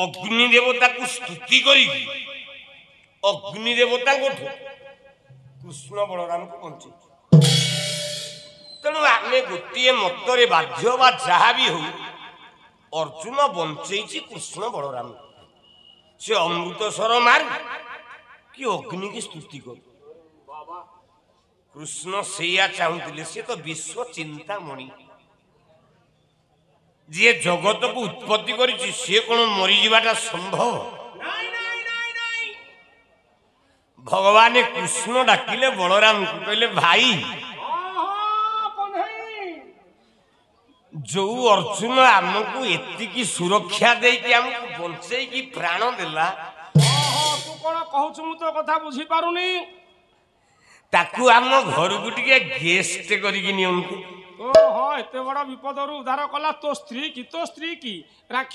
ଅଗ୍ନି ଦେବତାକୁ ସ୍ତୁତି କରି ଅଗ୍ନି ଦେବତାଙ୍କଠୁ କୃଷ୍ଣ ବଳରାମକୁ ବଞ୍ଚେଇ। ତେଣୁ ଆମେ ଗୋଟିଏ ମତରେ ବାଧ୍ୟ ବା ଯାହା ବି ହଉ ଅର୍ଜୁନ ବଞ୍ଚେଇଛି କୃଷ୍ଣ ବଳରାମ। ସେ ଅମୃତସର ମାରୁ କି ଅଗ୍ନିକି ସ୍ତୁତି କରୁ। କୃଷ୍ଣ ସେଇଆ ଚାହୁଁଥିଲେ। ସେ ତ ବିଶ୍ୱ ଚିନ୍ତାମଣି, ଯିଏ ଜଗତକୁ ଉତ୍ପତ୍ତି କରିଛି ସିଏ କଣ ମରିଯିବାଟା ସମ୍ଭବ? ଭଗବାନ କୃଷ୍ଣ ଡାକିଲେ ବଳରାମକୁ, କହିଲେ ଭାଇ, ଯୋଉ ଅର୍ଜୁନ ଆମକୁ ଏତିକି ସୁରକ୍ଷା ଦେଇକି ଆମକୁ ବଞ୍ଚେଇକି ପ୍ରାଣ ଦେଲା, ତୁ କଣ କହୁଛୁ ମୁଁ ତ କଥା ବୁଝିପାରୁନି। ତାକୁ ଆମ ଘରକୁ ଟିକେ ଗେଷ୍ଟ କରିକି ନିଅନ୍ତୁ। ଓହୋ, ଏତେ ବଡ ବିପଦରୁ ଉଦ୍ଧାର କଲା ତୋ ସ୍ତ୍ରୀ କି? ତୋ ସ୍ତ୍ରୀ କି ରାକ୍ଷ